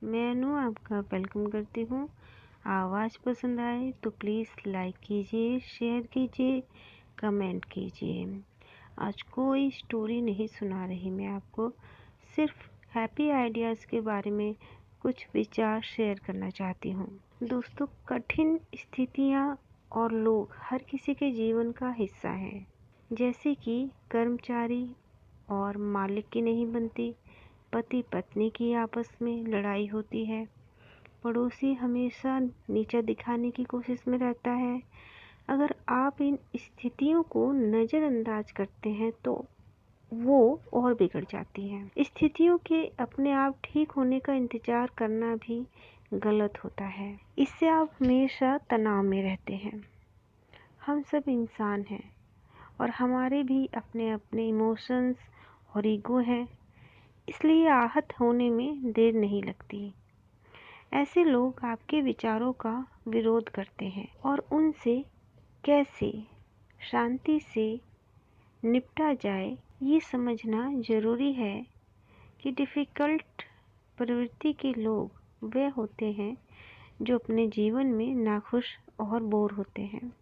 मैं अनु आपका वेलकम करती हूँ। आवाज़ पसंद आए तो प्लीज़ लाइक कीजिए, शेयर कीजिए, कमेंट कीजिए। आज कोई स्टोरी नहीं सुना रही मैं आपको, सिर्फ हैप्पी आइडियाज़ के बारे में कुछ विचार शेयर करना चाहती हूँ। दोस्तों, कठिन स्थितियाँ और लोग हर किसी के जीवन का हिस्सा हैं। जैसे कि कर्मचारी और मालिक की नहीं बनती, पति पत्नी की आपस में लड़ाई होती है, पड़ोसी हमेशा नीचा दिखाने की कोशिश में रहता है। अगर आप इन स्थितियों को नज़रअंदाज करते हैं तो वो और बिगड़ जाती हैं। स्थितियों के अपने आप ठीक होने का इंतज़ार करना भी गलत होता है। इससे आप हमेशा तनाव में रहते हैं। हम सब इंसान हैं और हमारे भी अपने अपने इमोशंस और ईगो हैं, इसलिए आहत होने में देर नहीं लगती। ऐसे लोग आपके विचारों का विरोध करते हैं और उनसे कैसे शांति से निपटा जाए ये समझना ज़रूरी है कि डिफ़िकल्ट प्रवृत्ति के लोग वे होते हैं जो अपने जीवन में नाखुश और बोर होते हैं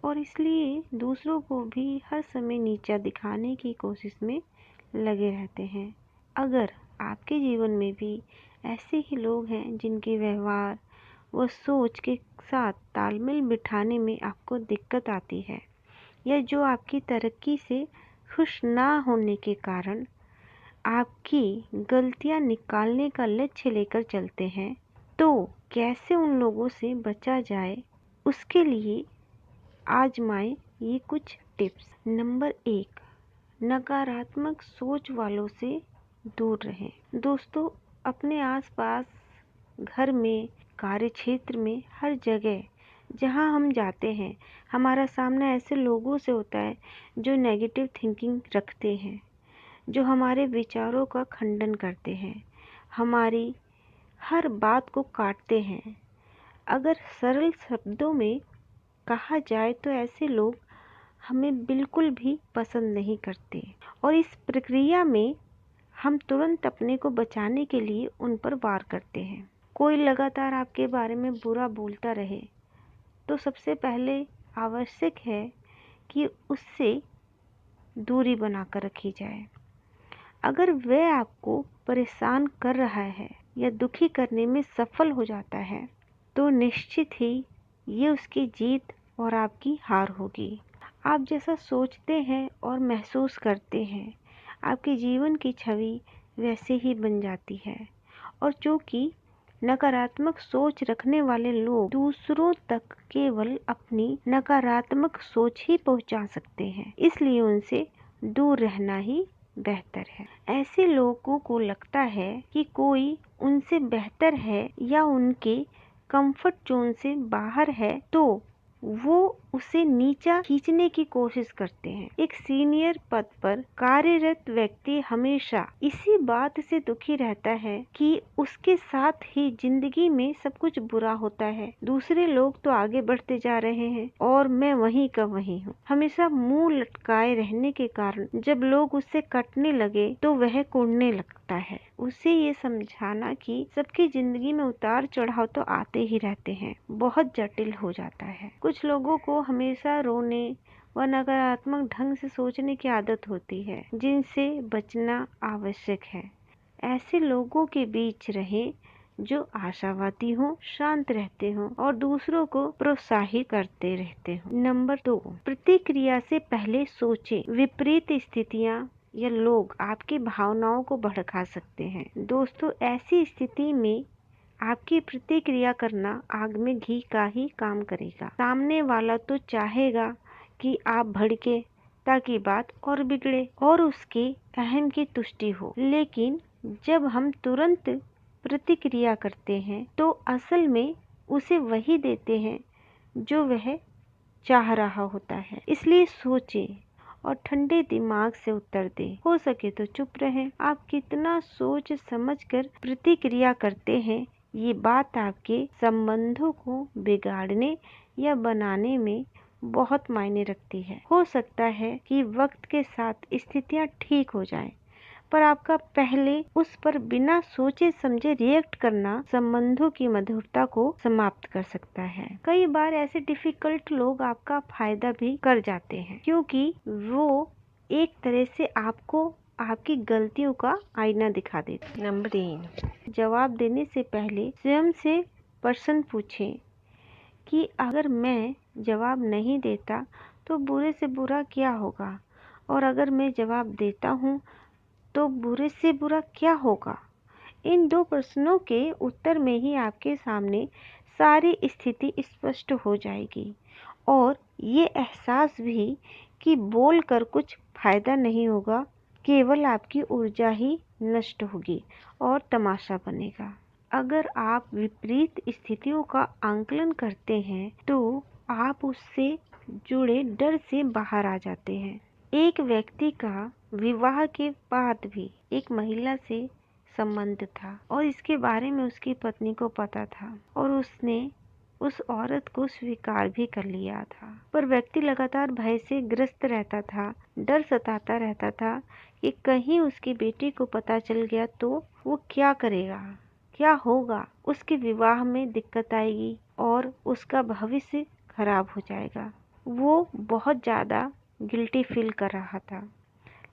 और इसलिए दूसरों को भी हर समय नीचा दिखाने की कोशिश में लगे रहते हैं। अगर आपके जीवन में भी ऐसे ही लोग हैं जिनके व्यवहार व सोच के साथ तालमेल बिठाने में आपको दिक्कत आती है, या जो आपकी तरक्की से खुश ना होने के कारण आपकी गलतियां निकालने का लक्ष्य लेकर चलते हैं, तो कैसे उन लोगों से बचा जाए, उसके लिए आजमाएं ये कुछ टिप्स। नंबर 1, नकारात्मक सोच वालों से दूर रहें। दोस्तों, अपने आसपास, घर में, कार्य क्षेत्र में, हर जगह जहां हम जाते हैं, हमारा सामना ऐसे लोगों से होता है जो नेगेटिव थिंकिंग रखते हैं, जो हमारे विचारों का खंडन करते हैं, हमारी हर बात को काटते हैं। अगर सरल शब्दों में कहा जाए तो ऐसे लोग हमें बिल्कुल भी पसंद नहीं करते और इस प्रक्रिया में हम तुरंत अपने को बचाने के लिए उन पर वार करते हैं। कोई लगातार आपके बारे में बुरा बोलता रहे तो सबसे पहले आवश्यक है कि उससे दूरी बनाकर रखी जाए। अगर वह आपको परेशान कर रहा है या दुखी करने में सफल हो जाता है तो निश्चित ही ये उसकी जीत और आपकी हार होगी। आप जैसा सोचते हैं और महसूस करते हैं, आपके जीवन की छवि वैसे ही बन जाती है। और चूँकि नकारात्मक सोच रखने वाले लोग दूसरों तक केवल अपनी नकारात्मक सोच ही पहुंचा सकते हैं, इसलिए उनसे दूर रहना ही बेहतर है। ऐसे लोगों को लगता है कि कोई उनसे बेहतर है या उनके कंफर्ट जोन से बाहर है तो वो उसे नीचा खींचने की कोशिश करते हैं। एक सीनियर पद पर कार्यरत व्यक्ति हमेशा इसी बात से दुखी रहता है कि उसके साथ ही जिंदगी में सब कुछ बुरा होता है, दूसरे लोग तो आगे बढ़ते जा रहे हैं और मैं वहीं का वहीं हूँ। हमेशा मुंह लटकाए रहने के कारण जब लोग उससे कटने लगे तो वह कुढ़ने लगता है। उसे ये समझाना कि सबकी जिंदगी में उतार चढ़ाव तो आते ही रहते हैं बहुत जटिल हो जाता है। कुछ लोगों को हमेशा रोने व नकारात्मक ढंग से सोचने की आदत होती है, जिनसे बचना आवश्यक है। ऐसे लोगों के बीच रहें जो आशावादी हों, शांत रहते हों और दूसरों को प्रोत्साहित करते रहते हों। नंबर 2, प्रतिक्रिया से पहले सोचें। विपरीत स्थितियाँ या लोग आपकी भावनाओं को भड़का सकते हैं। दोस्तों, ऐसी स्थिति में आपकी प्रतिक्रिया करना आग में घी का ही काम करेगा। सामने वाला तो चाहेगा कि आप भड़के ताकि बात और बिगड़े और उसके अहम की तुष्टि हो, लेकिन जब हम तुरंत प्रतिक्रिया करते हैं तो असल में उसे वही देते हैं जो वह चाह रहा होता है। इसलिए सोचें और ठंडे दिमाग से उत्तर दें। हो सके तो चुप रहें। आप कितना सोच समझकर प्रतिक्रिया करते हैं, ये बात आपके संबंधों को बिगाड़ने या बनाने में बहुत मायने रखती है। हो सकता है कि वक्त के साथ स्थितियां ठीक हो जाएं, पर आपका पहले उस पर बिना सोचे समझे रिएक्ट करना संबंधों की मधुरता को समाप्त कर सकता है। कई बार ऐसे डिफिकल्ट लोग आपका फायदा भी कर जाते हैं, क्योंकि वो एक तरह से आपको आपकी गलतियों का आईना दिखा देते हैं। नंबर 3, जवाब देने से पहले स्वयं से प्रश्न पूछें कि अगर मैं जवाब नहीं देता तो बुरे से बुरा क्या होगा, और अगर मैं जवाब देता हूँ तो बुरे से बुरा क्या होगा। इन 2 प्रश्नों के उत्तर में ही आपके सामने सारी स्थिति स्पष्ट हो जाएगी, और ये एहसास भी कि बोलकर कुछ फायदा नहीं होगा, केवल आपकी ऊर्जा ही नष्ट होगी और तमाशा बनेगा। अगर आप विपरीत स्थितियों का आकलन करते हैं तो आप उससे जुड़े डर से बाहर आ जाते हैं। एक व्यक्ति का विवाह के बाद भी एक महिला से संबंध था और इसके बारे में उसकी पत्नी को पता था, और उसने उस औरत को स्वीकार भी कर लिया था। पर व्यक्ति लगातार भय से ग्रस्त रहता था। डर सताता रहता था कि कहीं उसकी बेटी को पता चल गया तो वो क्या करेगा, क्या होगा, उसके विवाह में दिक्कत आएगी और उसका भविष्य खराब हो जाएगा। वो बहुत ज़्यादा गिल्टी फील कर रहा था,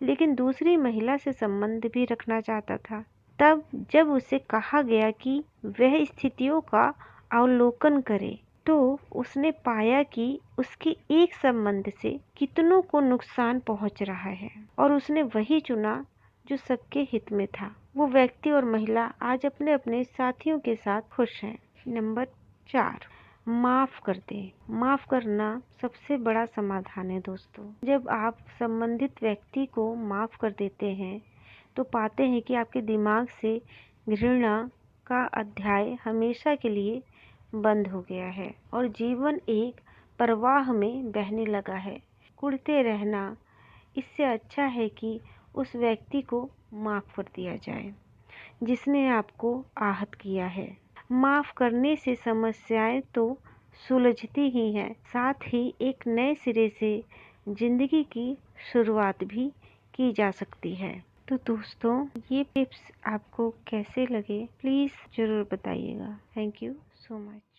लेकिन दूसरी महिला से संबंध भी रखना चाहता था। तब जब उसे कहा गया कि वह स्थितियों का अवलोकन करे, तो उसने पाया कि उसके एक संबंध से कितनों को नुकसान पहुंच रहा है, और उसने वही चुना जो सबके हित में था। वो व्यक्ति और महिला आज अपने अपने साथियों के साथ खुश हैं। नंबर 4, माफ कर दें। माफ करना सबसे बड़ा समाधान है दोस्तों। जब आप संबंधित व्यक्ति को माफ कर देते हैं तो पाते हैं कि आपके दिमाग से घृणा का अध्याय हमेशा के लिए बंद हो गया है और जीवन एक प्रवाह में बहने लगा है। कुढ़ते रहना इससे अच्छा है कि उस व्यक्ति को माफ कर दिया जाए जिसने आपको आहत किया है। माफ करने से समस्याएं तो सुलझती ही हैं, साथ ही एक नए सिरे से जिंदगी की शुरुआत भी की जा सकती है। तो दोस्तों, ये टिप्स आपको कैसे लगे प्लीज़ ज़रूर बताइएगा। Thank you so much.